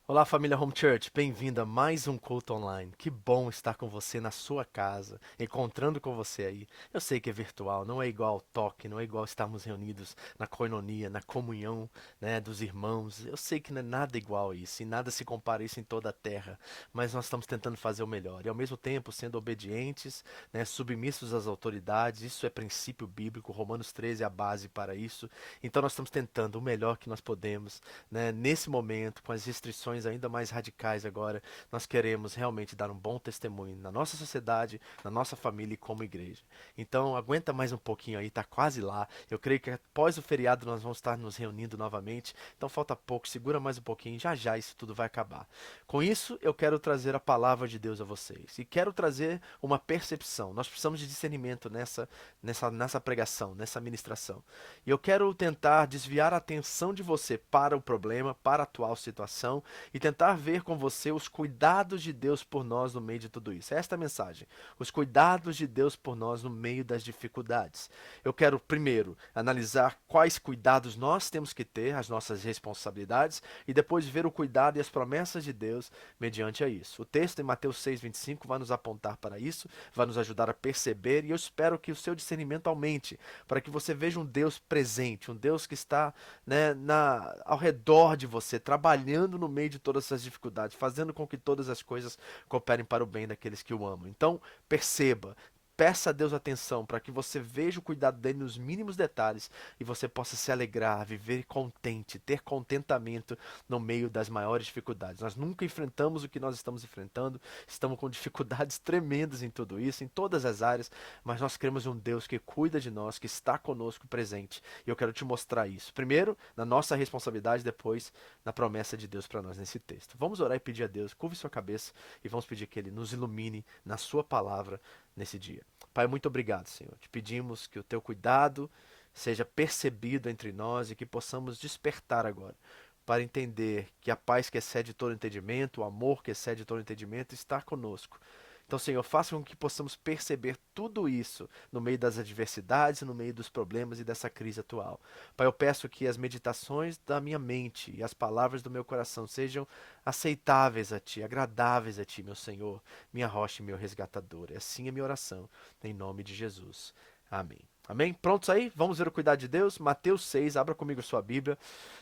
Olá, família Home Church, bem-vindo a mais um culto online. Que bom estar com você na sua casa, encontrando com você aí. Eu sei que é virtual, não é igual ao toque, não é igual estarmos reunidos na coinonia, na comunhão, né, dos irmãos. Eu sei que não é nada igual a isso, e nada se compara a isso em toda a terra, mas nós estamos tentando fazer o melhor. E ao mesmo tempo sendo obedientes, né, submissos às autoridades, isso é princípio bíblico, Romanos 13 é a base para isso. Então nós estamos tentando o melhor que nós podemos, né, nesse momento, com as restrições ainda mais radicais agora, nós queremos realmente dar um bom testemunho na nossa sociedade, na nossa família e como igreja. Então, aguenta mais um pouquinho aí, tá quase lá. Eu creio que após o feriado nós vamos estar nos reunindo novamente. Então, falta pouco, segura mais um pouquinho, já já isso tudo vai acabar. Com isso, eu quero trazer a palavra de Deus a vocês e quero trazer uma percepção. Nós precisamos de discernimento nessa pregação, nessa ministração. E eu quero tentar desviar a atenção de você para o problema, para a atual situação e tentar ver com você os cuidados de Deus por nós no meio de tudo isso. É esta a mensagem. Os cuidados de Deus por nós no meio das dificuldades. Eu quero primeiro analisar quais cuidados nós temos que ter, as nossas responsabilidades, e depois ver o cuidado e as promessas de Deus mediante a isso. O texto em Mateus 6:25 vai nos apontar para isso, vai nos ajudar a perceber, e eu espero que o seu discernimento aumente, para que você veja um Deus presente, um Deus que está, né, ao redor de você, trabalhando no meio de todas essas dificuldades, fazendo com que todas as coisas cooperem para o bem daqueles que o amam. Então, perceba, peça a Deus atenção para que você veja o cuidado dele nos mínimos detalhes e você possa se alegrar, viver contente, ter contentamento no meio das maiores dificuldades. Nós nunca enfrentamos o que nós estamos enfrentando, estamos com dificuldades tremendas em tudo isso, em todas as áreas, mas nós cremos em um Deus que cuida de nós, que está conosco presente. E eu quero te mostrar isso. Primeiro, na nossa responsabilidade, depois na promessa de Deus para nós nesse texto. Vamos orar e pedir a Deus, curve sua cabeça e vamos pedir que Ele nos ilumine na sua palavra nesse dia. Pai, muito obrigado, Senhor. Te pedimos que o teu cuidado seja percebido entre nós e que possamos despertar agora para entender que a paz que excede todo entendimento, o amor que excede todo entendimento está conosco. Então, Senhor, faça com que possamos perceber tudo isso no meio das adversidades, no meio dos problemas e dessa crise atual. Pai, eu peço que as meditações da minha mente e as palavras do meu coração sejam aceitáveis a Ti, agradáveis a Ti, meu Senhor, minha rocha e meu resgatador. E assim é minha oração, em nome de Jesus. Amém. Amém? Prontos aí? Vamos ver o cuidado de Deus? Mateus 6, abra comigo sua Bíblia.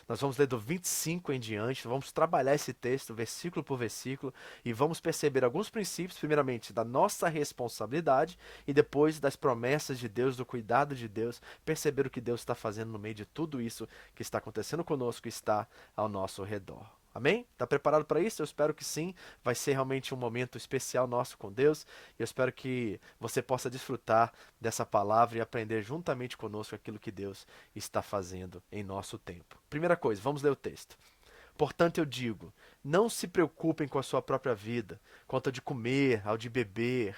Nós vamos ler do 25 em diante, vamos trabalhar esse texto versículo por versículo e vamos perceber alguns princípios, primeiramente da nossa responsabilidade e depois das promessas de Deus, do cuidado de Deus, perceber o que Deus está fazendo no meio de tudo isso que está acontecendo conosco e está ao nosso redor. Amém? Está preparado para isso? Eu espero que sim. Vai ser realmente um momento especial nosso com Deus. E eu espero que você possa desfrutar dessa palavra e aprender juntamente conosco aquilo que Deus está fazendo em nosso tempo. Primeira coisa, vamos ler o texto. Portanto, eu digo: não se preocupem com a sua própria vida, quanto ao de comer, ao de beber,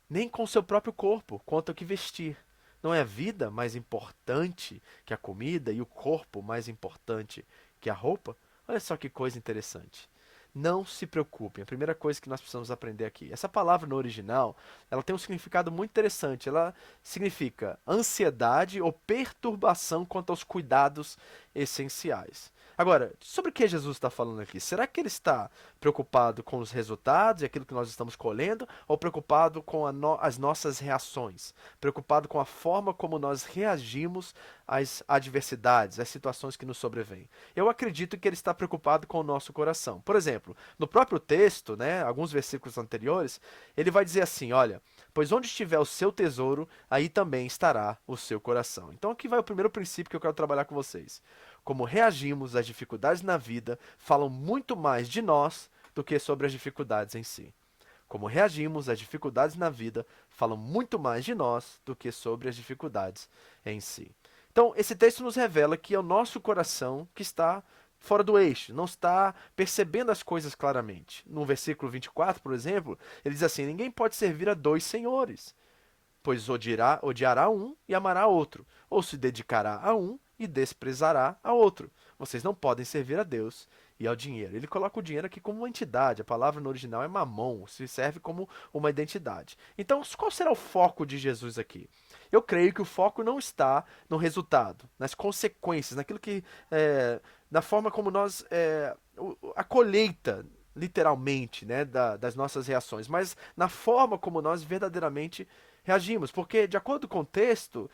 nem com o seu próprio corpo, quanto ao que vestir. Não é a vida mais importante que a comida e o corpo mais importante que a roupa? Olha só que coisa interessante. Não se preocupem. A primeira coisa que nós precisamos aprender aqui. Essa palavra no original, ela tem um significado muito interessante. Ela significa ansiedade ou perturbação quanto aos cuidados essenciais. Agora, sobre o que Jesus está falando aqui? Será que ele está preocupado com os resultados e aquilo que nós estamos colhendo, ou preocupado com as nossas reações? Preocupado com a forma como nós reagimos às adversidades, às situações que nos sobrevêm? Eu acredito que ele está preocupado com o nosso coração. Por exemplo, no próprio texto, né, alguns versículos anteriores, ele vai dizer assim: olha, pois onde estiver o seu tesouro, aí também estará o seu coração. Então aqui vai o primeiro princípio que eu quero trabalhar com vocês. Como reagimos às dificuldades na vida falam muito mais de nós do que sobre as dificuldades em si. Como reagimos às dificuldades na vida falam muito mais de nós do que sobre as dificuldades em si. Então, esse texto nos revela que é o nosso coração que está fora do eixo, não está percebendo as coisas claramente. No versículo 24, por exemplo, ele diz assim: ninguém pode servir a dois senhores, pois odiará um e amará outro, ou se dedicará a um e desprezará a outro. Vocês não podem servir a Deus e ao dinheiro. Ele coloca o dinheiro aqui como uma entidade. A palavra no original é mamon, se serve como uma identidade. Então, qual será o foco de Jesus aqui? Eu creio que o foco não está no resultado, nas consequências, naquilo que na forma como nós a colheita, literalmente, né, das nossas reações, mas na forma como nós verdadeiramente reagimos. Porque, de acordo com o texto,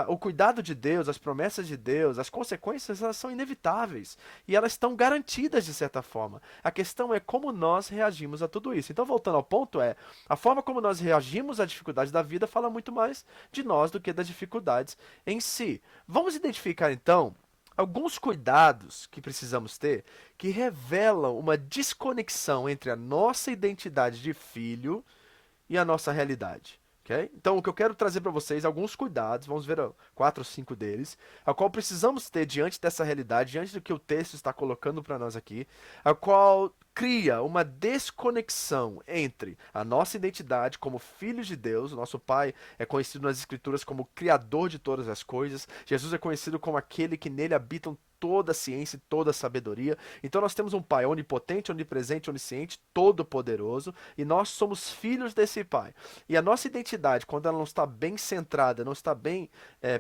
o cuidado de Deus, as promessas de Deus, as consequências, elas são inevitáveis. E elas estão garantidas de certa forma. A questão é como nós reagimos a tudo isso. Então, voltando ao ponto, a forma como nós reagimos à dificuldade da vida fala muito mais de nós do que das dificuldades em si. Vamos identificar, então, alguns cuidados que precisamos ter que revelam uma desconexão entre a nossa identidade de filho e a nossa realidade. Okay? Então, o que eu quero trazer para vocês é alguns cuidados, vamos ver 4 ou 5 deles, a qual precisamos ter diante dessa realidade, diante do que o texto está colocando para nós aqui, a qual cria uma desconexão entre a nossa identidade como filhos de Deus. O nosso Pai é conhecido nas Escrituras como Criador de todas as coisas. Jesus é conhecido como aquele que nele habitam toda a ciência e toda a sabedoria. Então nós temos um Pai onipotente, onipresente, onisciente, todo-poderoso, e nós somos filhos desse Pai. E a nossa identidade, quando ela não está bem centrada, não está bem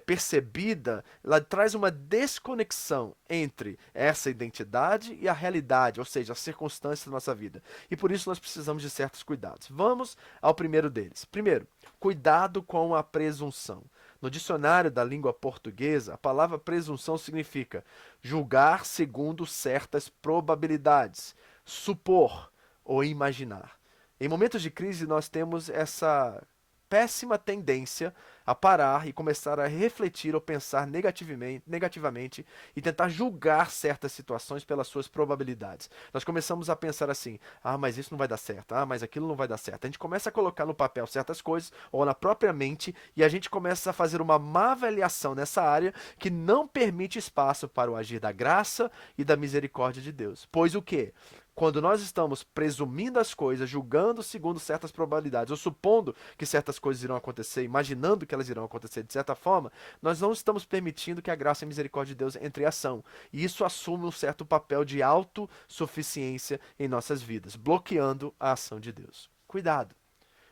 percebida, ela traz uma desconexão entre essa identidade e a realidade, ou seja, as circunstâncias da nossa vida. E por isso nós precisamos de certos cuidados. Vamos ao primeiro deles. Primeiro, cuidado com a presunção. No dicionário da língua portuguesa, a palavra presunção significa julgar segundo certas probabilidades, supor ou imaginar. Em momentos de crise, nós temos essa péssima tendência a parar e começar a refletir ou pensar negativamente e tentar julgar certas situações pelas suas probabilidades. Nós começamos a pensar assim: ah, mas isso não vai dar certo, ah, mas aquilo não vai dar certo. A gente começa a colocar no papel certas coisas ou na própria mente e a gente começa a fazer uma má avaliação nessa área que não permite espaço para o agir da graça e da misericórdia de Deus. Pois o quê? Quando nós estamos presumindo as coisas, julgando segundo certas probabilidades, ou supondo que certas coisas irão acontecer, imaginando que elas irão acontecer de certa forma, nós não estamos permitindo que a graça e a misericórdia de Deus entre em ação. E isso assume um certo papel de autossuficiência em nossas vidas, bloqueando a ação de Deus. Cuidado,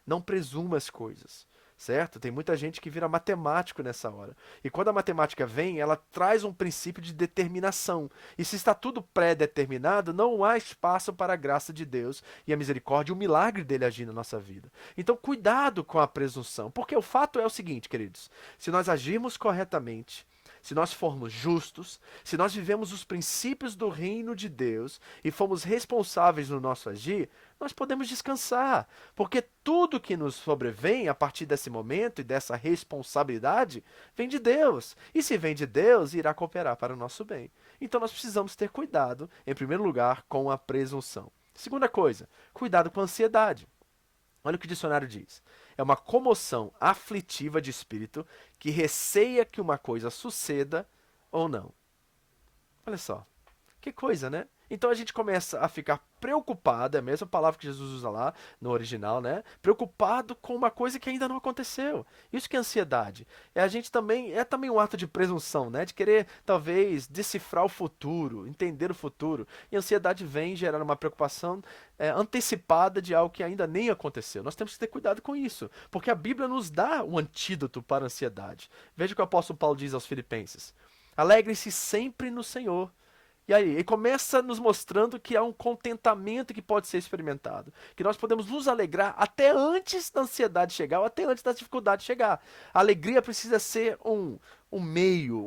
não presuma as coisas. Certo? Tem muita gente que vira matemático nessa hora. E quando a matemática vem, ela traz um princípio de determinação. E se está tudo pré-determinado, não há espaço para a graça de Deus e a misericórdia e o milagre dele agir na nossa vida. Então, cuidado com a presunção. Porque o fato é o seguinte, queridos: se nós agirmos corretamente, se nós formos justos, se nós vivemos os princípios do reino de Deus e formos responsáveis no nosso agir, nós podemos descansar, porque tudo que nos sobrevém a partir desse momento e dessa responsabilidade vem de Deus. E se vem de Deus, irá cooperar para o nosso bem. Então nós precisamos ter cuidado, em primeiro lugar, com a presunção. Segunda coisa, cuidado com a ansiedade. Olha o que o dicionário diz: é uma comoção aflitiva de espírito que receia que uma coisa suceda ou não. Olha só, que coisa, né? Então a gente começa a ficar preocupado, é a mesma palavra que Jesus usa lá no original, né? Preocupado com uma coisa que ainda não aconteceu. Isso que é ansiedade. É também um ato de presunção, né? De querer talvez decifrar o futuro, entender o futuro. E a ansiedade vem gerar uma preocupação antecipada de algo que ainda nem aconteceu. Nós temos que ter cuidado com isso, porque a Bíblia nos dá um antídoto para a ansiedade. Veja o que o apóstolo Paulo diz aos Filipenses: alegrem-se sempre no Senhor. E aí, ele começa nos mostrando que há um contentamento que pode ser experimentado, que nós podemos nos alegrar até antes da ansiedade chegar, ou até antes da dificuldade chegar. A alegria precisa ser um meio,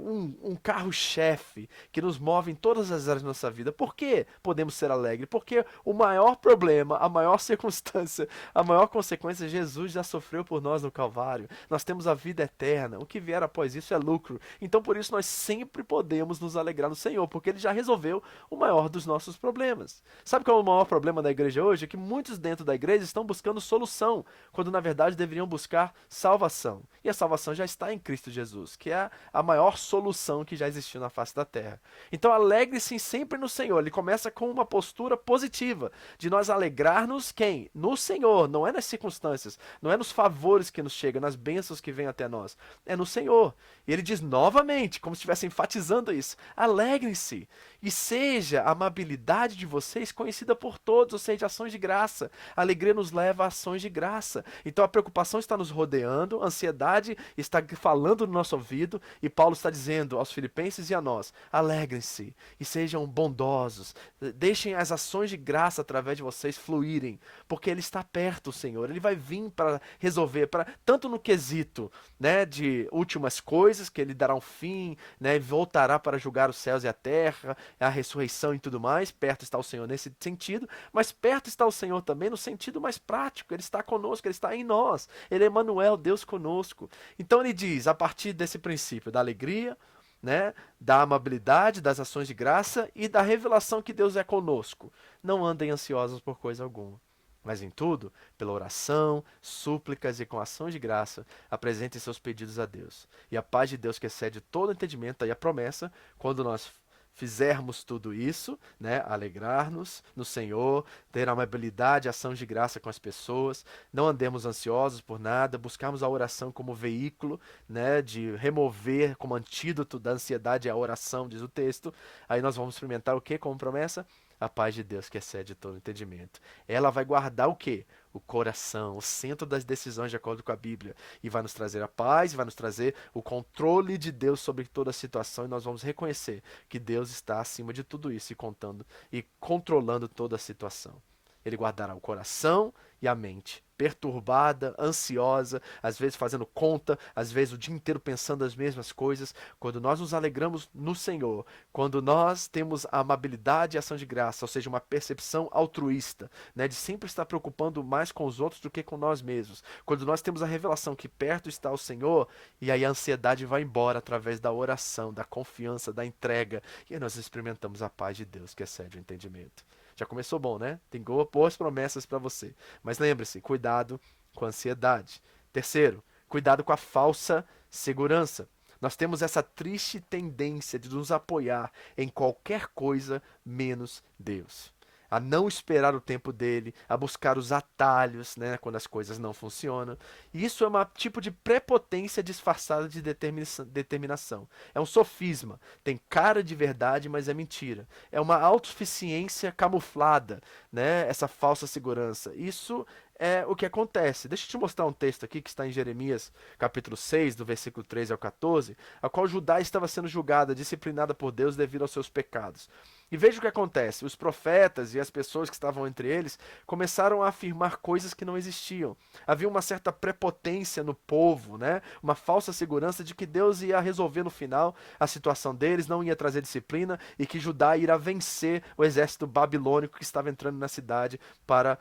um carro-chefe que nos move em todas as áreas da nossa vida. Por que podemos ser alegres? Porque o maior problema, a maior circunstância, a maior consequência, Jesus já sofreu por nós no Calvário. Nós temos a vida eterna. O que vier após isso é lucro. Então, por isso, nós sempre podemos nos alegrar no Senhor, porque Ele já resolveu o maior dos nossos problemas. Sabe qual é o maior problema da igreja hoje? É que muitos dentro da igreja estão buscando solução, quando na verdade deveriam buscar salvação. E a salvação já está em Cristo Jesus, que é a maior solução que já existiu na face da terra. Então alegre-se sempre no Senhor. Ele começa com uma postura positiva, de nós alegrar-nos quem? No Senhor, não é nas circunstâncias, não é nos favores que nos chegam, nas bênçãos que vêm até nós, é no Senhor. E ele diz novamente, como se estivesse enfatizando isso: alegrem-se. E seja a amabilidade de vocês conhecida por todos, ou seja, ações de graça. A alegria nos leva a ações de graça. Então a preocupação está nos rodeando, a ansiedade está falando no nosso ouvido, e Paulo está dizendo aos filipenses e a nós: alegrem-se e sejam bondosos. Deixem as ações de graça através de vocês fluírem, porque Ele está perto, Senhor. Ele vai vir para resolver, para tanto no quesito, né, de últimas coisas, que Ele dará um fim, né, voltará para julgar os céus e a terra, a ressurreição e tudo mais. Perto está o Senhor nesse sentido, mas perto está o Senhor também no sentido mais prático. Ele está conosco, Ele está em nós. Ele é Emmanuel, Deus conosco. Então ele diz, a partir desse princípio da alegria, né, da amabilidade, das ações de graça e da revelação que Deus é conosco. Não andem ansiosos por coisa alguma. Mas em tudo, pela oração, súplicas e com ações de graça, apresentem seus pedidos a Deus. E a paz de Deus que excede todo entendimento, aí a promessa, quando nós fizermos tudo isso, né, alegrar-nos no Senhor, ter amabilidade, ação de graça com as pessoas, não andemos ansiosos por nada, buscarmos a oração como veículo, né, de remover como antídoto da ansiedade a oração, diz o texto. Aí nós vamos experimentar o que como promessa? A paz de Deus que excede todo entendimento. Ela vai guardar o quê? O coração, o centro das decisões de acordo com a Bíblia. E vai nos trazer a paz, vai nos trazer o controle de Deus sobre toda a situação. E nós vamos reconhecer que Deus está acima de tudo isso e contando e controlando toda a situação. Ele guardará o coração e a mente, perturbada, ansiosa, às vezes fazendo conta, às vezes o dia inteiro pensando as mesmas coisas. Quando nós nos alegramos no Senhor, quando nós temos a amabilidade e a ação de graça, ou seja, uma percepção altruísta, né, de sempre estar preocupando mais com os outros do que com nós mesmos. Quando nós temos a revelação que perto está o Senhor, e aí a ansiedade vai embora através da oração, da confiança, da entrega, e aí nós experimentamos a paz de Deus que excede o entendimento. Já começou bom, né? Tem boas promessas para você. Mas lembre-se, cuidado com a ansiedade. Terceiro, cuidado com a falsa segurança. Nós temos essa triste tendência de nos apoiar em qualquer coisa menos Deus. A não esperar o tempo dele, a buscar os atalhos, né, quando as coisas não funcionam. E isso é um tipo de prepotência disfarçada de determinação. É um sofisma. Tem cara de verdade, mas é mentira. É uma autossuficiência camuflada, né, essa falsa segurança. Isso é o que acontece. Deixa eu te mostrar um texto aqui que está em Jeremias, capítulo 6, do versículo 13 ao 14, a qual Judá estava sendo julgada, disciplinada por Deus devido aos seus pecados. E veja o que acontece. Os profetas e as pessoas que estavam entre eles começaram a afirmar coisas que não existiam. Havia uma certa prepotência no povo, né? Uma falsa segurança de que Deus ia resolver no final a situação deles, não ia trazer disciplina e que Judá irá vencer o exército babilônico que estava entrando na cidade para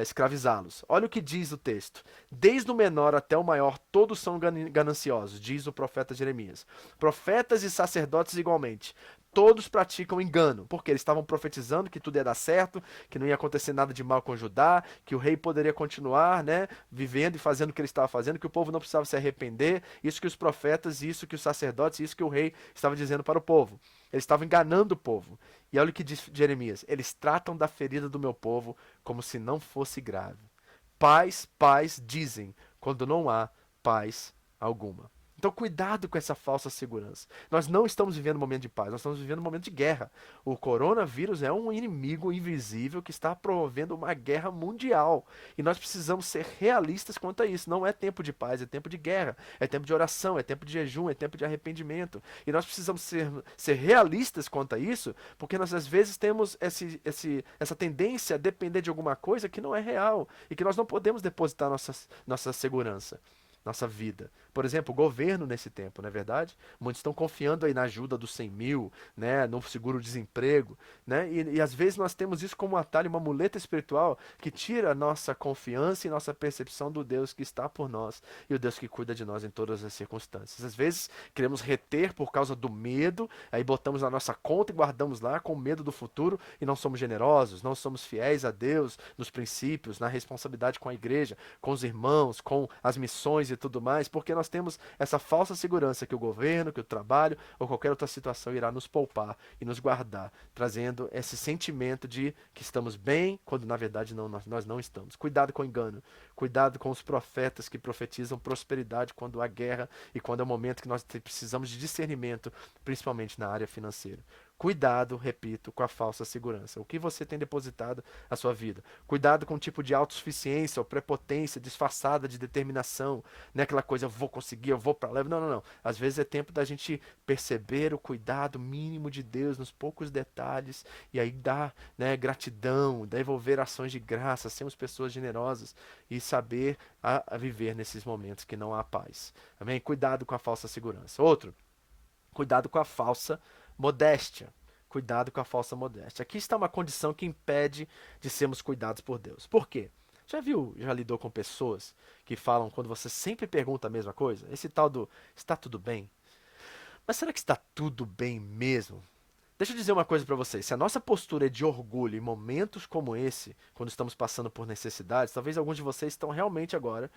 escravizá-los. Olha o que diz o texto. Desde o menor até o maior, todos são gananciosos, diz o profeta Jeremias. Profetas e sacerdotes igualmente. Todos praticam engano, porque eles estavam profetizando que tudo ia dar certo, que não ia acontecer nada de mal com Judá, que o rei poderia continuar, né, vivendo e fazendo o que ele estava fazendo, que o povo não precisava se arrepender. Isso que os profetas, isso que os sacerdotes, isso que o rei estava dizendo para o povo. Eles estavam enganando o povo. E olha o que diz Jeremias: eles tratam da ferida do meu povo como se não fosse grave. Paz, paz, dizem, quando não há paz alguma. Então, cuidado com essa falsa segurança. Nós não estamos vivendo um momento de paz, nós estamos vivendo um momento de guerra. O coronavírus é um inimigo invisível que está promovendo uma guerra mundial. E nós precisamos ser realistas quanto a isso. Não é tempo de paz, é tempo de guerra. É tempo de oração, é tempo de jejum, é tempo de arrependimento. E nós precisamos ser realistas quanto a isso, porque nós às vezes temos essa tendência a depender de alguma coisa que não é real. E que nós não podemos depositar nossa segurança, nossa vida. Por exemplo, o governo nesse tempo, não é verdade? Muitos estão confiando aí na ajuda dos 100 mil, né, no seguro-desemprego, né? E às vezes nós temos isso como um atalho, uma muleta espiritual que tira a nossa confiança e nossa percepção do Deus que está por nós e o Deus que cuida de nós em todas as circunstâncias. Às vezes queremos reter por causa do medo, aí botamos na nossa conta e guardamos lá com medo do futuro e não somos generosos, não somos fiéis a Deus nos princípios, na responsabilidade com a igreja, com os irmãos, com as missões e tudo mais, porque nós temos essa falsa segurança que o governo, que o trabalho ou qualquer outra situação irá nos poupar e nos guardar, trazendo esse sentimento de que estamos bem, quando na verdade nós não estamos. Cuidado com o engano, cuidado com os profetas que profetizam prosperidade quando há guerra e quando é o momento que nós precisamos de discernimento, principalmente na área financeira. Cuidado, repito, com a falsa segurança. O que você tem depositado na sua vida? Cuidado com o tipo de autossuficiência ou prepotência disfarçada de determinação. Não é aquela coisa, eu vou conseguir, eu vou para lá. Não, não, não. Às vezes é tempo da gente perceber o cuidado mínimo de Deus nos poucos detalhes e aí dar, né, gratidão, devolver ações de graça, sermos pessoas generosas e saber a viver nesses momentos que não há paz. Amém? Cuidado com a falsa segurança. Outro, cuidado com a falsa modéstia. Cuidado com a falsa modéstia. Aqui está uma condição que impede de sermos cuidados por Deus. Por quê? Já viu, já lidou com pessoas que falam quando você sempre pergunta a mesma coisa? Esse tal do está tudo bem? Mas será que está tudo bem mesmo? Deixa eu dizer uma coisa para vocês. Se a nossa postura é de orgulho em momentos como esse, quando estamos passando por necessidades, talvez alguns de vocês estão realmente agora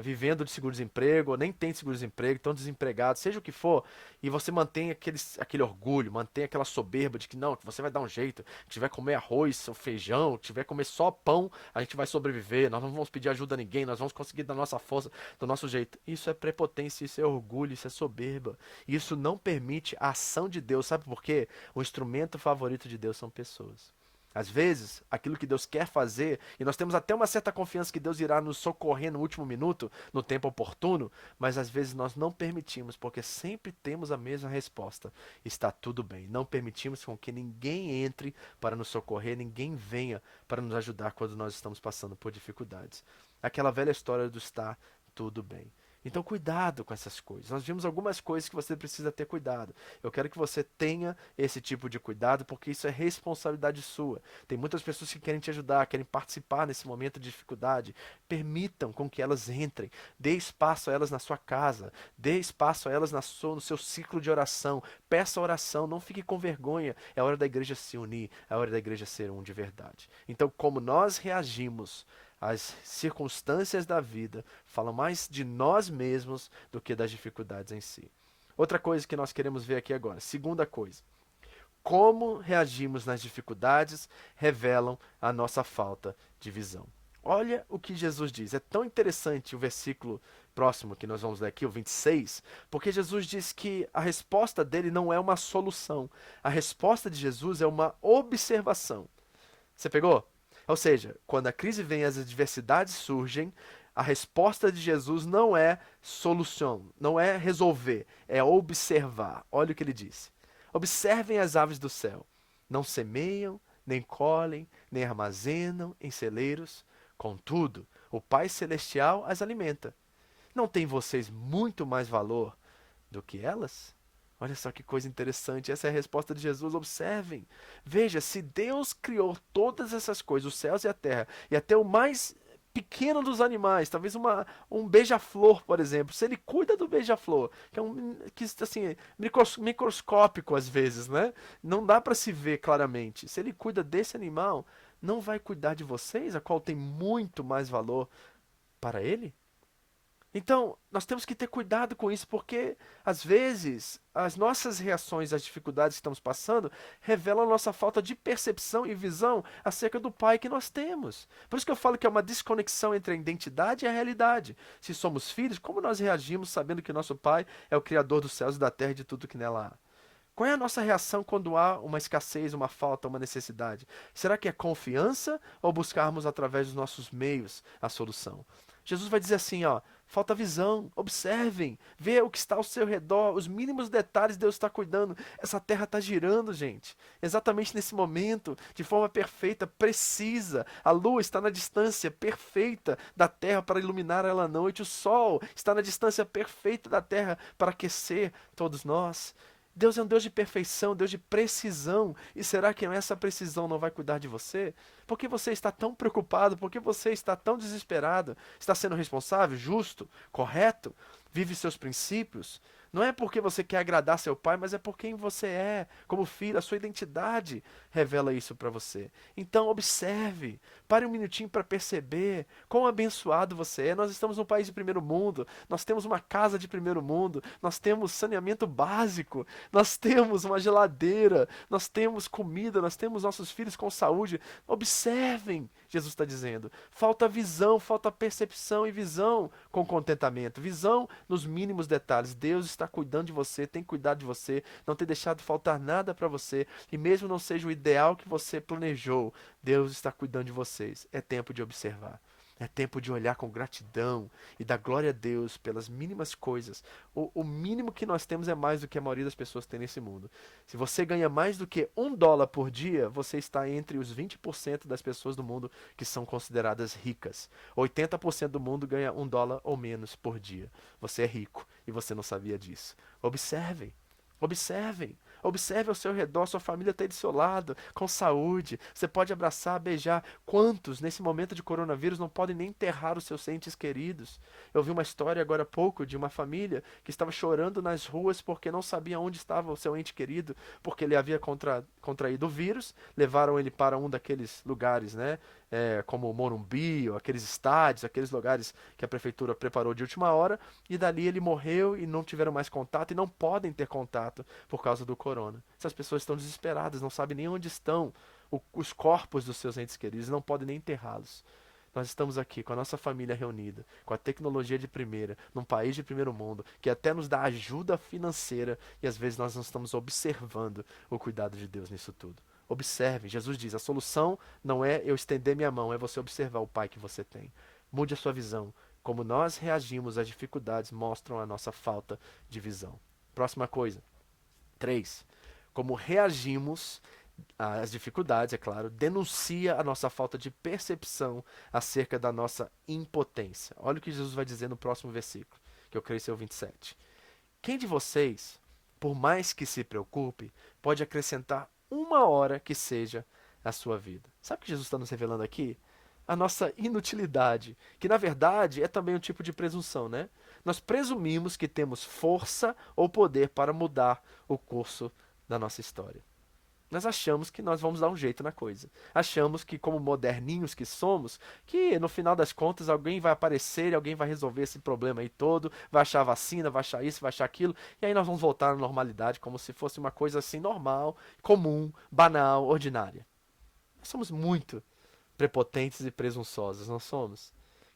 vivendo de seguro-desemprego, ou nem tem seguro-desemprego, estão desempregados, seja o que for, e você mantém aquele orgulho, mantém aquela soberba de que não, que você vai dar um jeito, que tiver comer arroz ou feijão, que tiver comer só pão, a gente vai sobreviver, nós não vamos pedir ajuda a ninguém, nós vamos conseguir da nossa força, do nosso jeito. Isso é prepotência, isso é orgulho, isso é soberba. Isso não permite a ação de Deus, sabe por quê? O instrumento favorito de Deus são pessoas. Às vezes, aquilo que Deus quer fazer, e nós temos até uma certa confiança que Deus irá nos socorrer no último minuto, no tempo oportuno, mas às vezes nós não permitimos, porque sempre temos a mesma resposta: está tudo bem. Não permitimos com que ninguém entre para nos socorrer, ninguém venha para nos ajudar quando nós estamos passando por dificuldades. Aquela velha história do está tudo bem. Então, cuidado com essas coisas. Nós vimos algumas coisas que você precisa ter cuidado. Eu quero que você tenha esse tipo de cuidado, porque isso é responsabilidade sua. Tem muitas pessoas que querem te ajudar, querem participar nesse momento de dificuldade. Permitam com que elas entrem. Dê espaço a elas na sua casa. Dê espaço a elas no seu ciclo de oração. Peça oração. Não fique com vergonha. É hora da igreja se unir. É hora da igreja ser um de verdade. Então, como nós reagimos as circunstâncias da vida falam mais de nós mesmos do que das dificuldades em si. Outra coisa que nós queremos ver aqui agora, segunda coisa, como reagimos nas dificuldades revelam a nossa falta de visão. Olha o que Jesus diz. É tão interessante o versículo próximo que nós vamos ler aqui, o 26, porque Jesus diz que a resposta dele não é uma solução. A resposta de Jesus é uma observação. Você pegou? Ou seja, quando a crise vem, as adversidades surgem, a resposta de Jesus não é solução, não é resolver, é observar. Olha o que ele disse. Observem as aves do céu. Não semeiam, nem colhem, nem armazenam em celeiros. Contudo, o Pai Celestial as alimenta. Não têm vocês muito mais valor do que elas? Olha só que coisa interessante, essa é a resposta de Jesus. Observem, veja, se Deus criou todas essas coisas, os céus e a terra, e até o mais pequeno dos animais, talvez um beija-flor, por exemplo, se ele cuida do beija-flor, que é assim, microscópico às vezes, né? Não dá para se ver claramente. Se ele cuida desse animal, não vai cuidar de vocês, a qual tem muito mais valor para ele? Então, nós temos que ter cuidado com isso, porque às vezes as nossas reações às dificuldades que estamos passando revelam a nossa falta de percepção e visão acerca do Pai que nós temos. Por isso que eu falo que é uma desconexão entre a identidade e a realidade. Se somos filhos, como nós reagimos sabendo que nosso Pai é o Criador dos céus e da terra e de tudo que nela há? Qual é a nossa reação quando há uma escassez, uma falta, uma necessidade? Será que é confiança ou buscarmos através dos nossos meios a solução? Jesus vai dizer assim, ó, falta visão, observem, vê o que está ao seu redor, os mínimos detalhes Deus está cuidando. Essa terra está girando, gente, exatamente nesse momento, de forma perfeita, precisa. A lua está na distância perfeita da terra para iluminar ela à noite, o sol está na distância perfeita da terra para aquecer todos nós. Deus é um Deus de perfeição, Deus de precisão. E será que essa precisão não vai cuidar de você? Por que você está tão preocupado? Por que você está tão desesperado? Está sendo responsável, justo, correto? Vive seus princípios? Não é porque você quer agradar seu pai, mas é por quem você é, como filho, a sua identidade revela isso para você. Então observe, pare um minutinho para perceber quão abençoado você é. Nós estamos num país de primeiro mundo, nós temos uma casa de primeiro mundo, nós temos saneamento básico, nós temos uma geladeira, nós temos comida, nós temos nossos filhos com saúde. Observem, Jesus está dizendo. Falta visão, falta percepção e visão com contentamento, visão nos mínimos detalhes. Deus está está cuidando de você, tem cuidado de você, não tem deixado faltar nada para você, e mesmo não seja o ideal que você planejou, Deus está cuidando de vocês. É tempo de observar. É tempo de olhar com gratidão e dar glória a Deus pelas mínimas coisas. O mínimo que nós temos é mais do que a maioria das pessoas tem nesse mundo. Se você ganha mais do que $1 por dia, você está entre os 20% das pessoas do mundo que são consideradas ricas. 80% do mundo ganha $1 ou menos por dia. Você é rico e você não sabia disso. Observem. Observem. Observe ao seu redor, sua família está aí do seu lado, com saúde. Você pode abraçar, beijar. Quantos, nesse momento de coronavírus, não podem nem enterrar os seus entes queridos? Eu vi uma história agora há pouco de uma família que estava chorando nas ruas porque não sabia onde estava o seu ente querido, porque ele havia contraído o vírus. Levaram ele para um daqueles lugares, né? Como o Morumbi, ou aqueles estádios, aqueles lugares que a prefeitura preparou de última hora, e dali ele morreu e não tiveram mais contato e não podem ter contato por causa do corona. Essas pessoas estão desesperadas, não sabem nem onde estão os corpos dos seus entes queridos, não podem nem enterrá-los. Nós estamos aqui com a nossa família reunida, com a tecnologia de primeira, num país de primeiro mundo, que até nos dá ajuda financeira e às vezes nós não estamos observando o cuidado de Deus nisso tudo. Observe, Jesus diz, a solução não é eu estender minha mão, é você observar o Pai que você tem. Mude a sua visão. Como nós reagimos às dificuldades mostram a nossa falta de visão. Próxima coisa. 3. Como reagimos às dificuldades, é claro, denuncia a nossa falta de percepção acerca da nossa impotência. Olha o que Jesus vai dizer no próximo versículo, que eu creio ser o 27. Quem de vocês, por mais que se preocupe, pode acrescentar 1 hora que seja à sua vida? Sabe o que Jesus está nos revelando aqui? A nossa inutilidade, que na verdade é também um tipo de presunção, né? Nós presumimos que temos força ou poder para mudar o curso da nossa história. Nós achamos que nós vamos dar um jeito na coisa. Achamos que, como moderninhos que somos, que no final das contas alguém vai aparecer e alguém vai resolver esse problema aí todo, vai achar vacina, vai achar isso, vai achar aquilo, e aí nós vamos voltar à normalidade como se fosse uma coisa assim normal, comum, banal, ordinária. Nós somos muito prepotentes e presunçosos, não somos?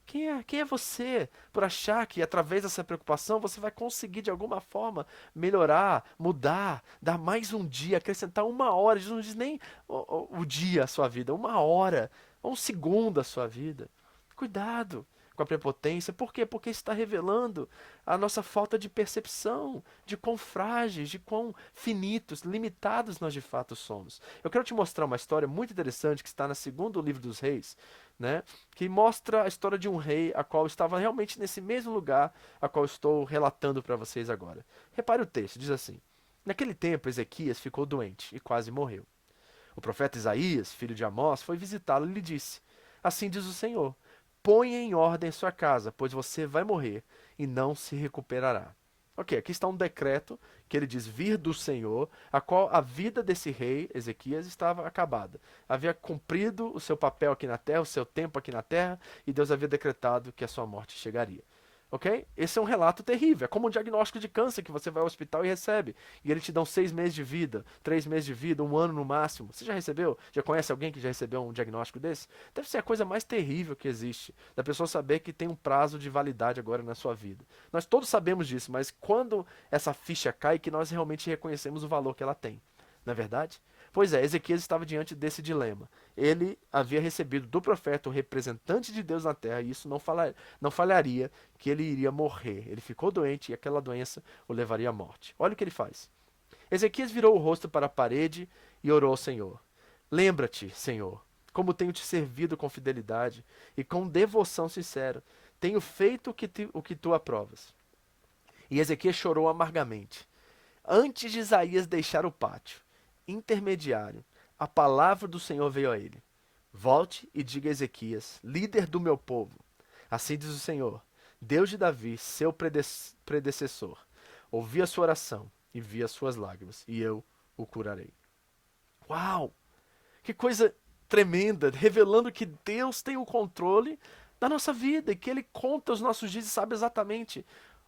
Quem é você por achar que através dessa preocupação você vai conseguir de alguma forma melhorar, mudar, dar mais um dia, acrescentar 1 hora? Jesus não diz nem o dia à sua vida, 1 hora, ou um segundo à sua vida. Cuidado com a prepotência. Por quê? Porque está revelando a nossa falta de percepção, de quão frágeis, de quão finitos, limitados nós de fato somos. Eu quero te mostrar uma história muito interessante que está no segundo livro dos Reis, né, que mostra a história de um rei a qual estava realmente nesse mesmo lugar a qual estou relatando para vocês agora. Repare o texto, diz assim: Naquele tempo Ezequias ficou doente e quase morreu. O profeta Isaías, filho de Amós, foi visitá-lo e lhe disse: Assim diz o Senhor, ponha em ordem sua casa, pois você vai morrer e não se recuperará. Ok, aqui está um decreto que ele diz vir do Senhor, a qual a vida desse rei, Ezequias, estava acabada. Havia cumprido o seu papel aqui na terra, o seu tempo aqui na terra, e Deus havia decretado que a sua morte chegaria. Ok? Esse é um relato terrível. É como um diagnóstico de câncer que você vai ao hospital e recebe. E eles te dão 6 meses de vida, 3 meses de vida, 1 ano no máximo. Você já recebeu? Já conhece alguém que já recebeu um diagnóstico desse? Deve ser a coisa mais terrível que existe. Da pessoa saber que tem um prazo de validade agora na sua vida. Nós todos sabemos disso, mas quando essa ficha cai, que nós realmente reconhecemos o valor que ela tem. Não é verdade? Pois é, Ezequias estava diante desse dilema. Ele havia recebido do profeta, o representante de Deus na terra, e isso não falharia que ele iria morrer. Ele ficou doente e aquela doença o levaria à morte. Olha o que ele faz. Ezequias virou o rosto para a parede e orou ao Senhor. Lembra-te, Senhor, como tenho te servido com fidelidade e com devoção sincera. Tenho feito o que tu aprovas. E Ezequias chorou amargamente. Antes de Isaías deixar o pátio intermediário, a palavra do Senhor veio a ele. Volte e diga a Ezequias, líder do meu povo. Assim diz o Senhor, Deus de Davi, seu predecessor. Ouvi a sua oração e vi as suas lágrimas, e eu o curarei. Uau! Que coisa tremenda, revelando que Deus tem o controle da nossa vida e que Ele conta os nossos dias e sabe exatamente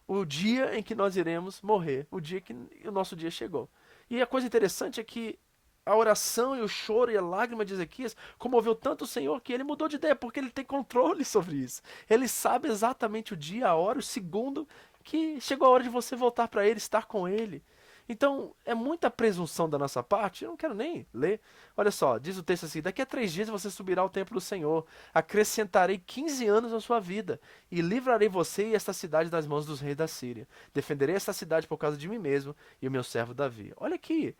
o dia em que nós iremos morrer, o dia que o nosso dia chegou. E a coisa interessante é que a oração e o choro e a lágrima de Ezequias comoveu tanto o Senhor que ele mudou de ideia, porque ele tem controle sobre isso. Ele sabe exatamente o dia, a hora, o segundo que chegou a hora de você voltar para Ele, estar com Ele. Então, é muita presunção da nossa parte, eu não quero nem ler. Olha só, diz o texto assim: daqui a 3 dias você subirá ao templo do Senhor, acrescentarei 15 anos à sua vida, e livrarei você e esta cidade das mãos dos reis da Síria. Defenderei esta cidade por causa de mim mesmo e o meu servo Davi. Olha aqui,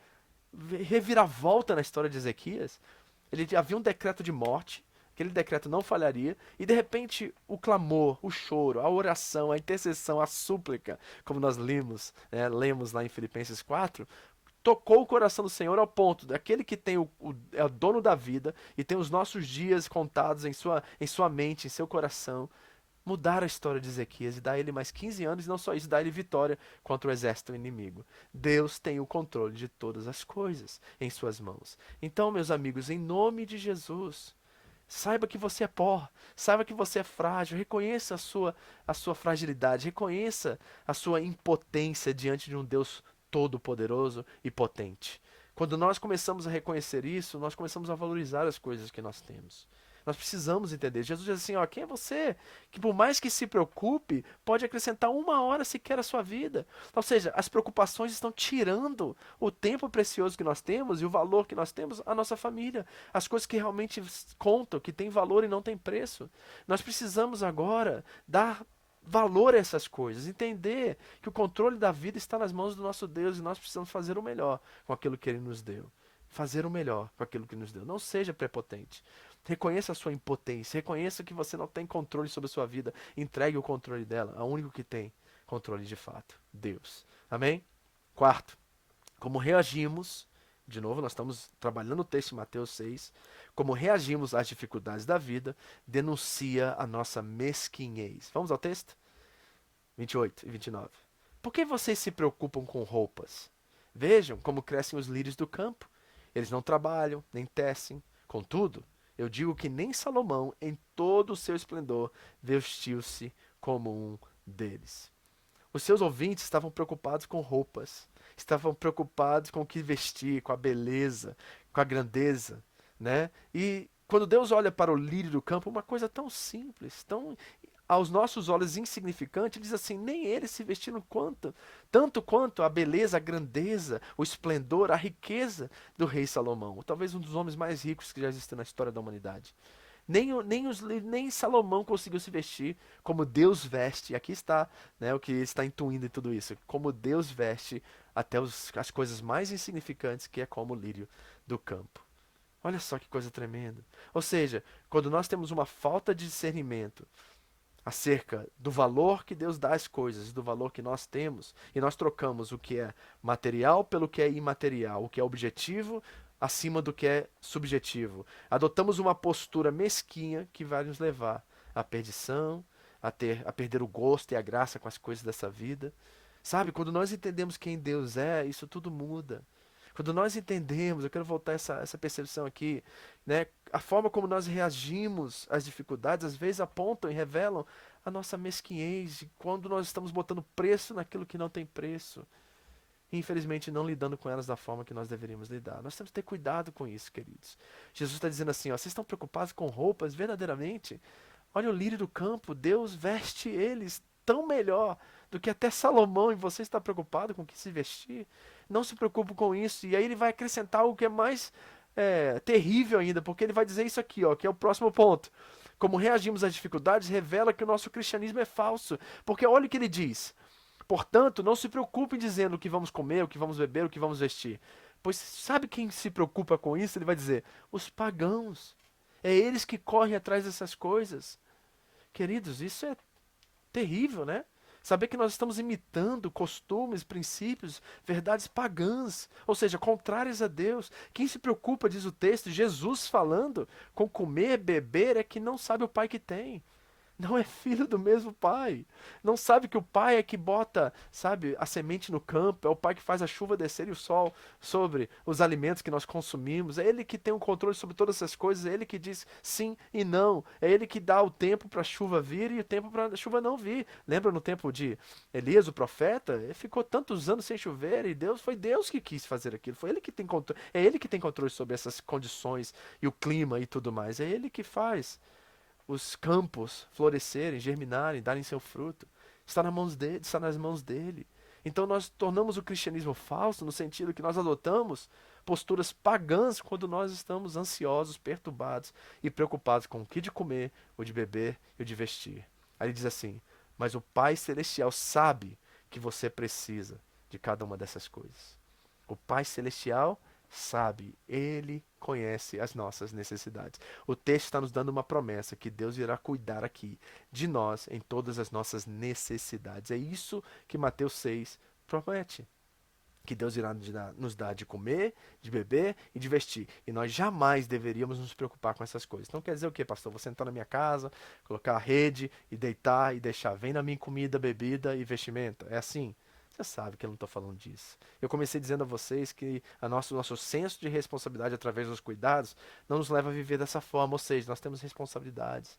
reviravolta na história de Ezequias. Ele havia um decreto de morte, aquele decreto não falharia, e de repente o clamor, o choro, a oração, a intercessão, a súplica, como nós lemos lá em Filipenses 4, tocou o coração do Senhor ao ponto daquele que tem é o dono da vida e tem os nossos dias contados em sua mente, em seu coração, mudar a história de Ezequias e dar a ele mais 15 anos, e não só isso, dar a ele vitória contra o exército inimigo. Deus tem o controle de todas as coisas em suas mãos. Então, meus amigos, em nome de Jesus, saiba que você é pó, saiba que você é frágil, reconheça a sua fragilidade, reconheça a sua impotência diante de um Deus todo-poderoso e potente. Quando nós começamos a reconhecer isso, nós começamos a valorizar as coisas que nós temos. Nós precisamos entender. Jesus diz assim, ó, quem é você? Que por mais que se preocupe, pode acrescentar 1 hora sequer à sua vida. Ou seja, as preocupações estão tirando o tempo precioso que nós temos e o valor que nós temos à nossa família. As coisas que realmente contam, que têm valor e não têm preço. Nós precisamos agora dar valor a essas coisas, entender que o controle da vida está nas mãos do nosso Deus e nós precisamos fazer o melhor com aquilo que Ele nos deu. Fazer o melhor com aquilo que nos deu. Não seja prepotente. Reconheça a sua impotência. Reconheça que você não tem controle sobre a sua vida. Entregue o controle dela ao único que tem controle de fato, Deus. Amém? Quarto, como reagimos, de novo, nós estamos trabalhando o texto de Mateus 6, como reagimos às dificuldades da vida, denuncia a nossa mesquinhez. Vamos ao texto? 28 e 29. Por que vocês se preocupam com roupas? Vejam como crescem os lírios do campo. Eles não trabalham, nem tecem. Contudo, eu digo que nem Salomão, em todo o seu esplendor, vestiu-se como um deles. Os seus ouvintes estavam preocupados com roupas, estavam preocupados com o que vestir, com a beleza, com a grandeza, né? E quando Deus olha para o lírio do campo, uma coisa tão simples, tão aos nossos olhos insignificante, diz assim, nem eles se vestiram tanto quanto a beleza, a grandeza, o esplendor, a riqueza do rei Salomão, talvez um dos homens mais ricos que já existiu na história da humanidade. Nem Salomão conseguiu se vestir como Deus veste. E aqui está, né, o que está intuindo em tudo isso. Como Deus veste até as coisas mais insignificantes, que é como o lírio do campo. Olha só que coisa tremenda. Ou seja, quando nós temos uma falta de discernimento acerca do valor que Deus dá às coisas, do valor que nós temos, e nós trocamos o que é material pelo que é imaterial, o que é objetivo acima do que é subjetivo. Adotamos uma postura mesquinha que vai nos levar à perdição, a perder o gosto e a graça com as coisas dessa vida. Sabe, quando nós entendemos quem Deus é, isso tudo muda. Quando nós entendemos, eu quero voltar essa percepção aqui, né? A forma como nós reagimos às dificuldades, às vezes apontam e revelam a nossa mesquinhez, quando nós estamos botando preço naquilo que não tem preço. E, infelizmente, não lidando com elas da forma que nós deveríamos lidar. Nós temos que ter cuidado com isso, queridos. Jesus está dizendo assim, ó, vocês estão preocupados com roupas verdadeiramente? Olha o lírio do campo, Deus veste eles tão melhor do que até Salomão, e você está preocupado com o que se vestir? Não se preocupe com isso. E aí ele vai acrescentar algo que é mais terrível ainda, porque ele vai dizer isso aqui, ó, que é o próximo ponto. Como reagimos às dificuldades revela que o nosso cristianismo é falso. Porque olha o que ele diz. Portanto, não se preocupe dizendo o que vamos comer, o que vamos beber, o que vamos vestir. Pois sabe quem se preocupa com isso? Ele vai dizer, os pagãos. É eles que correm atrás dessas coisas. Queridos, isso é terrível, né? Saber que nós estamos imitando costumes, princípios, verdades pagãs, ou seja, contrárias a Deus. Quem se preocupa, diz o texto, Jesus falando, com comer, beber, é que não sabe o Pai que tem. Não é filho do mesmo pai. Não sabe que o pai é que bota, sabe, a semente no campo, é o pai que faz a chuva descer e o sol sobre os alimentos que nós consumimos. É ele que tem o controle sobre todas essas coisas, é ele que diz sim e não. É ele que dá o tempo para a chuva vir e o tempo para a chuva não vir. Lembra no tempo de Elias, o profeta? Ele ficou tantos anos sem chover e foi Deus que quis fazer aquilo. Foi ele que tem controle, é ele que tem controle sobre essas condições e o clima e tudo mais. É ele que faz os campos florescerem, germinarem, darem seu fruto. Está nas mãos dele, está nas mãos dele. Então nós tornamos o cristianismo falso no sentido que nós adotamos posturas pagãs quando nós estamos ansiosos, perturbados e preocupados com o que de comer, o de beber e o de vestir. Aí ele diz assim: mas o Pai Celestial sabe que você precisa de cada uma dessas coisas. O Pai Celestial sabe, ele conhece as nossas necessidades. O texto está nos dando uma promessa que Deus irá cuidar aqui de nós em todas as nossas necessidades. É isso que Mateus 6 promete. Que Deus irá nos dar de comer, de beber e de vestir. E nós jamais deveríamos nos preocupar com essas coisas. Então quer dizer o quê, pastor? Vou sentar na minha casa, colocar a rede e deitar e deixar. Vem na minha comida, bebida e vestimenta. É assim? Você sabe que eu não estou falando disso. Eu comecei dizendo a vocês que nosso senso de responsabilidade através dos cuidados não nos leva a viver dessa forma. Ou seja, nós temos responsabilidades.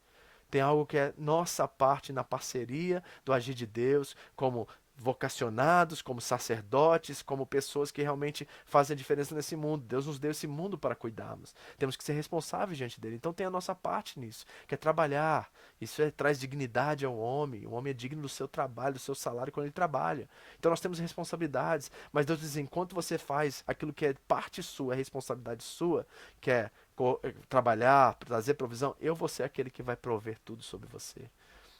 Tem algo que é nossa parte na parceria do agir de Deus, como vocacionados, como sacerdotes, como pessoas que realmente fazem a diferença nesse mundo. Deus nos deu esse mundo para cuidarmos. Temos que ser responsáveis diante dele. Então tem a nossa parte nisso, que é trabalhar. Isso traz dignidade ao homem. O homem é digno do seu trabalho, do seu salário quando ele trabalha. Então nós temos responsabilidades, mas Deus diz, enquanto você faz aquilo que é parte sua, é responsabilidade sua, que é trabalhar, trazer provisão, eu vou ser aquele que vai prover tudo sobre você.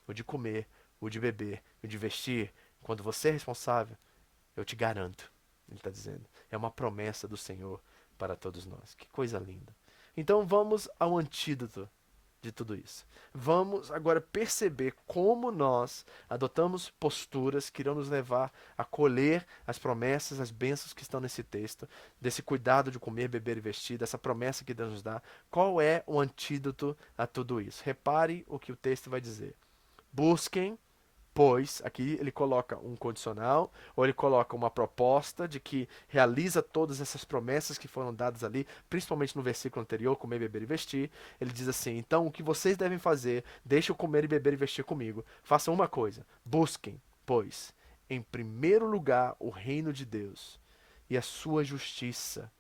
O de comer, o de beber, o de vestir. Quando você é responsável, eu te garanto, ele está dizendo. É uma promessa do Senhor para todos nós. Que coisa linda. Então vamos ao antídoto de tudo isso. Vamos agora perceber como nós adotamos posturas que irão nos levar a colher as promessas, as bênçãos que estão nesse texto, desse cuidado de comer, beber e vestir, dessa promessa que Deus nos dá. Qual é o antídoto a tudo isso? Repare o que o texto vai dizer. Busquem, pois, aqui ele coloca um condicional, ou ele coloca uma proposta de que realiza todas essas promessas que foram dadas ali, principalmente no versículo anterior, comer, beber e vestir. Ele diz assim: então o que vocês devem fazer, deixem comer e beber e vestir comigo. Façam uma coisa: busquem, pois, em primeiro lugar o reino de Deus e a sua justiça.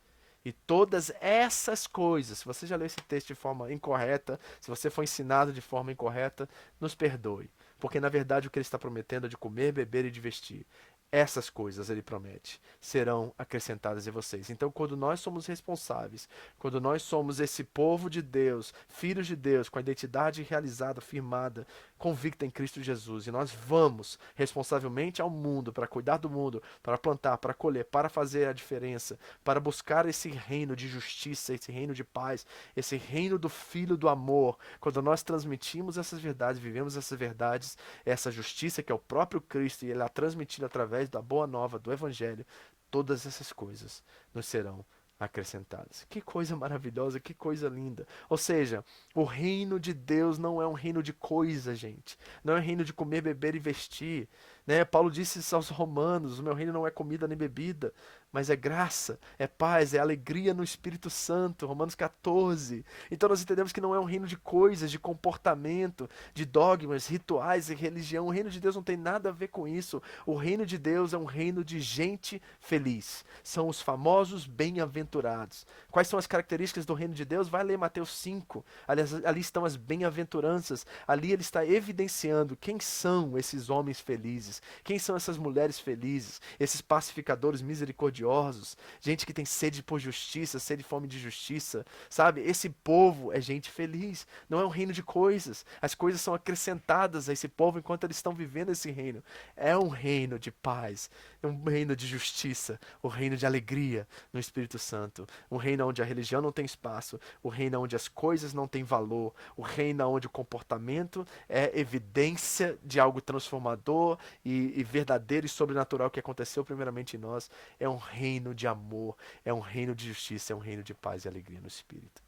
E todas essas coisas, se você já leu esse texto de forma incorreta, se você foi ensinado de forma incorreta, nos perdoe. Porque na verdade o que ele está prometendo é de comer, beber e de vestir. Essas coisas, ele promete, serão acrescentadas em vocês. Então, quando nós somos responsáveis, quando nós somos esse povo de Deus, filhos de Deus, com a identidade realizada, firmada, convicta em Cristo Jesus, e nós vamos responsavelmente ao mundo, para cuidar do mundo, para plantar, para colher, para fazer a diferença, para buscar esse reino de justiça, esse reino de paz, esse reino do Filho do amor, quando nós transmitimos essas verdades, vivemos essas verdades, essa justiça que é o próprio Cristo, e ele a transmitir através da boa nova, do Evangelho, todas essas coisas nos serão acrescentadas. Que coisa maravilhosa, que coisa linda. Ou seja, o reino de Deus não é um reino de coisa, gente. Não é um reino de comer, beber e vestir. Né? Paulo disse isso aos romanos: o meu reino não é comida nem bebida, mas é graça, é paz, é alegria no Espírito Santo. Romanos 14. Então nós entendemos que não é um reino de coisas, de comportamento, de dogmas, rituais e religião. O reino de Deus não tem nada a ver com isso. O reino de Deus é um reino de gente feliz. São os famosos bem-aventurados. Quais são as características do reino de Deus? Vai ler Mateus 5. Ali estão as bem-aventuranças. Ali ele está evidenciando quem são esses homens felizes, quem são essas mulheres felizes, esses pacificadores misericordiosos, gente que tem sede por justiça, sede e fome de justiça, sabe? Esse povo é gente feliz. Não é um reino de coisas. As coisas são acrescentadas a esse povo enquanto eles estão vivendo esse reino. É um reino de paz, é um reino de justiça, um reino de alegria no Espírito Santo, um reino onde a religião não tem espaço, o reino onde as coisas não têm valor, o reino onde o comportamento é evidência de algo transformador e verdadeiro e sobrenatural que aconteceu primeiramente em nós. É um reino de amor, é um reino de justiça, é um reino de paz e alegria no Espírito.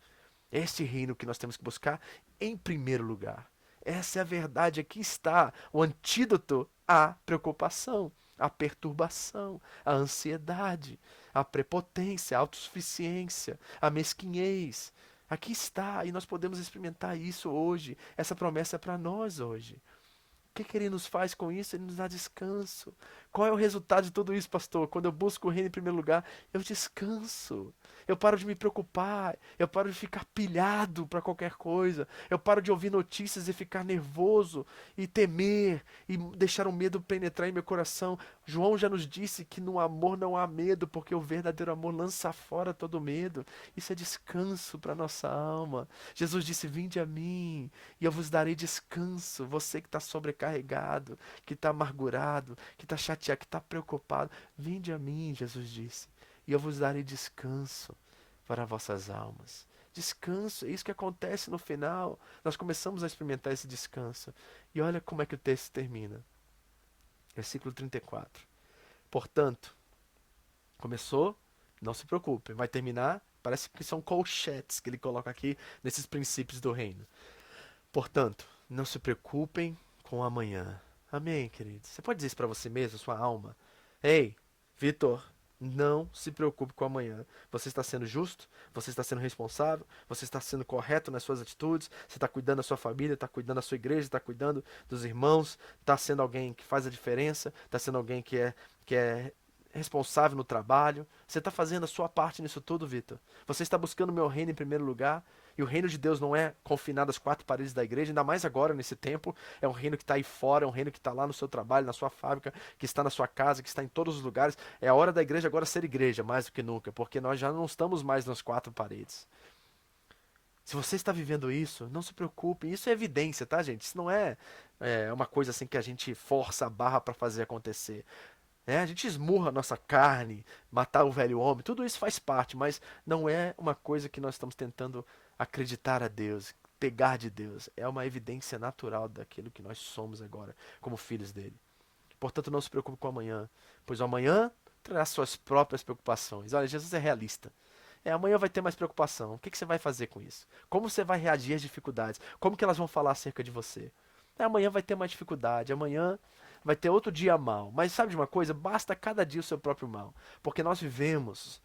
É este reino que nós temos que buscar em primeiro lugar. Essa é a verdade, aqui está o antídoto à preocupação, à perturbação, à ansiedade, à prepotência, à autossuficiência, à mesquinhez. Aqui está, e nós podemos experimentar isso hoje. Essa promessa é para nós hoje. que ele nos faz com isso? Ele nos dá descanso. Qual é o resultado de tudo isso, pastor? Quando eu busco o reino em primeiro lugar, eu descanso. Eu paro de me preocupar, eu paro de ficar pilhado para qualquer coisa, eu paro de ouvir notícias e ficar nervoso e temer e deixar o medo penetrar em meu coração. João já nos disse que no amor não há medo, porque o verdadeiro amor lança fora todo medo. Isso é descanso para nossa alma. Jesus disse: Vinde a mim e eu vos darei descanso. Você que está sobrecarregado, que está amargurado, que está chateado, que está preocupado, vinde a mim, Jesus disse, e eu vos darei descanso para vossas almas. Descanso, é isso que acontece no final. Nós começamos a experimentar esse descanso. E olha como é que o texto termina. Versículo 34. Portanto, começou, não se preocupe, vai terminar, parece que são colchetes que ele coloca aqui nesses princípios do reino. Portanto, não se preocupem com amanhã. Amém, queridos? Você pode dizer isso para você mesmo, sua alma? Ei, Vitor, não se preocupe com amanhã. Você está sendo justo, você está sendo responsável, você está sendo correto nas suas atitudes, você está cuidando da sua família, está cuidando da sua igreja, está cuidando dos irmãos, está sendo alguém que faz a diferença, está sendo alguém que é responsável no trabalho. Você está fazendo a sua parte nisso tudo, Vitor. Você está buscando o meu reino em primeiro lugar. E o reino de Deus não é confinado às quatro paredes da igreja, ainda mais agora, nesse tempo. É um reino que está aí fora, é um reino que está lá no seu trabalho, na sua fábrica, que está na sua casa, que está em todos os lugares. É a hora da igreja agora ser igreja, mais do que nunca, porque nós já não estamos mais nas quatro paredes. Se você está vivendo isso, não se preocupe. Isso é evidência, tá, gente? Isso não é uma coisa assim que a gente força a barra para fazer acontecer. A gente esmurra a nossa carne, matar o velho homem, tudo isso faz parte, mas não é uma coisa que nós estamos tentando acreditar a Deus, pegar de Deus. É uma evidência natural daquilo que nós somos agora, como filhos dele. Portanto, não se preocupe com o amanhã, pois o amanhã trará suas próprias preocupações. Olha, Jesus é realista. Amanhã vai ter mais preocupação. O que você vai fazer com isso? Como você vai reagir às dificuldades? Como que elas vão falar acerca de você? Amanhã vai ter mais dificuldade, amanhã vai ter outro dia mal. Mas sabe de uma coisa? Basta cada dia o seu próprio mal. Porque nós vivemos,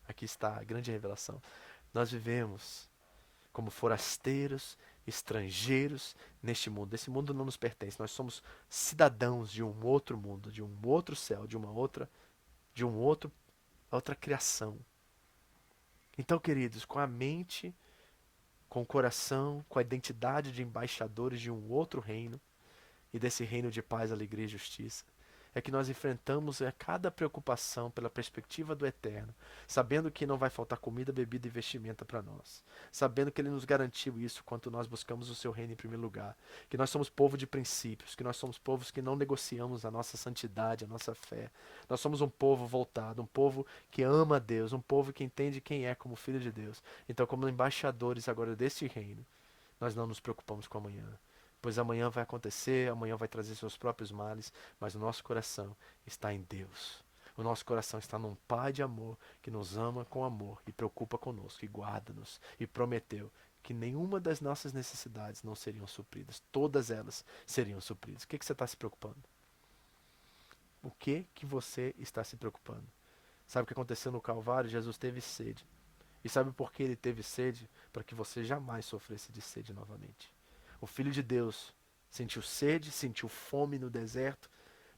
aqui está a grande revelação, nós vivemos como forasteiros, estrangeiros neste mundo. Esse mundo não nos pertence, nós somos cidadãos de um outro mundo, de um outro céu, de outra criação. Então, queridos, com a mente, com o coração, com a identidade de embaixadores de um outro reino, e desse reino de paz, alegria e justiça, é que nós enfrentamos a cada preocupação pela perspectiva do eterno, sabendo que não vai faltar comida, bebida e vestimenta para nós, sabendo que Ele nos garantiu isso quando nós buscamos o Seu reino em primeiro lugar, que nós somos povo de princípios, que nós somos povos que não negociamos a nossa santidade, a nossa fé. Nós somos um povo voltado, um povo que ama a Deus, um povo que entende quem é como filho de Deus. Então, como embaixadores agora deste reino, nós não nos preocupamos com amanhã. Pois amanhã vai acontecer, amanhã vai trazer seus próprios males, mas o nosso coração está em Deus. O nosso coração está num Pai de amor que nos ama com amor e preocupa conosco e guarda-nos e prometeu que nenhuma das nossas necessidades não seriam supridas. Todas elas seriam supridas. O que você está se preocupando? O que você está se preocupando? Sabe o que aconteceu no Calvário? Jesus teve sede. E sabe por que ele teve sede? Para que você jamais sofresse de sede novamente. O Filho de Deus sentiu sede, sentiu fome no deserto.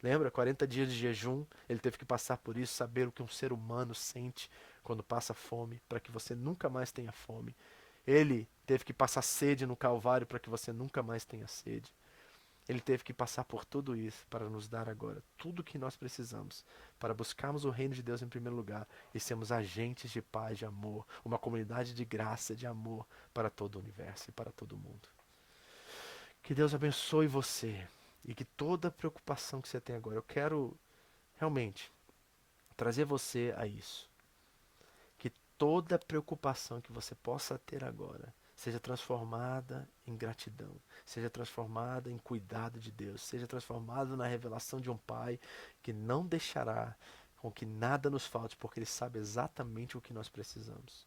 Lembra? 40 dias de jejum. Ele teve que passar por isso, saber o que um ser humano sente quando passa fome, para que você nunca mais tenha fome. Ele teve que passar sede no Calvário para que você nunca mais tenha sede. Ele teve que passar por tudo isso para nos dar agora tudo o que nós precisamos para buscarmos o reino de Deus em primeiro lugar e sermos agentes de paz, de amor, uma comunidade de graça, de amor para todo o universo e para todo o mundo. Que Deus abençoe você e que toda preocupação que você tem agora, eu quero realmente trazer você a isso. Que toda preocupação que você possa ter agora seja transformada em gratidão, seja transformada em cuidado de Deus, seja transformada na revelação de um Pai que não deixará com que nada nos falte, porque Ele sabe exatamente o que nós precisamos.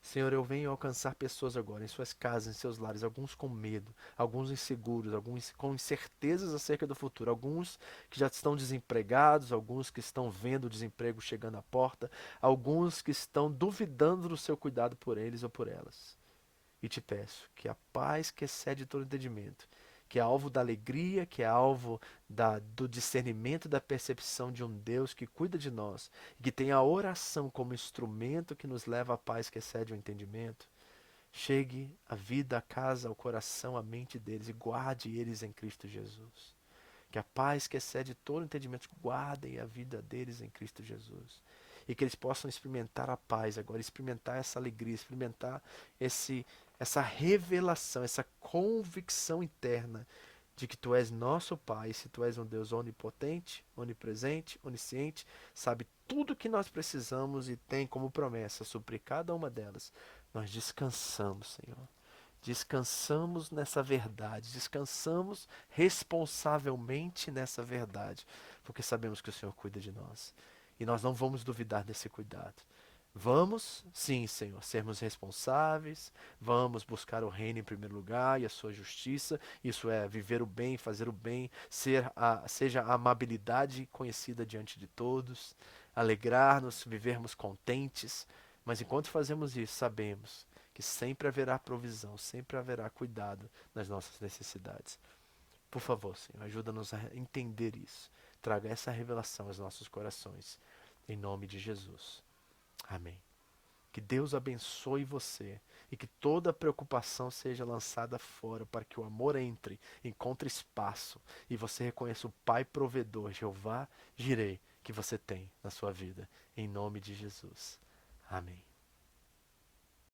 Senhor, eu venho alcançar pessoas agora em suas casas, em seus lares, alguns com medo, alguns inseguros, alguns com incertezas acerca do futuro, alguns que já estão desempregados, alguns que estão vendo o desemprego chegando à porta, alguns que estão duvidando do seu cuidado por eles ou por elas. E te peço que a paz que excede todo entendimento, que é alvo da alegria, que é alvo do discernimento, da percepção de um Deus que cuida de nós, e que tem a oração como instrumento que nos leva à paz que excede o entendimento, chegue a vida, a casa, ao coração, à mente deles e guarde eles em Cristo Jesus. Que a paz que excede todo entendimento guardem a vida deles em Cristo Jesus. E que eles possam experimentar a paz agora, experimentar essa alegria, experimentar essa revelação, essa convicção interna de que tu és nosso Pai, se tu és um Deus onipotente, onipresente, onisciente, sabe tudo o que nós precisamos e tem como promessa suprir cada uma delas. Nós descansamos, Senhor. Descansamos nessa verdade, descansamos responsavelmente nessa verdade, porque sabemos que o Senhor cuida de nós e nós não vamos duvidar desse cuidado. Vamos, sim, Senhor, sermos responsáveis, vamos buscar o reino em primeiro lugar e a sua justiça, isso é, viver o bem, fazer o bem, seja a amabilidade conhecida diante de todos, alegrar-nos, vivermos contentes, mas enquanto fazemos isso, sabemos que sempre haverá provisão, sempre haverá cuidado nas nossas necessidades. Por favor, Senhor, ajuda-nos a entender isso. Traga essa revelação aos nossos corações. Em nome de Jesus. Amém. Que Deus abençoe você e que toda preocupação seja lançada fora para que o amor entre, encontre espaço e você reconheça o Pai provedor, Jeová Jireh, que você tem na sua vida. Em nome de Jesus. Amém.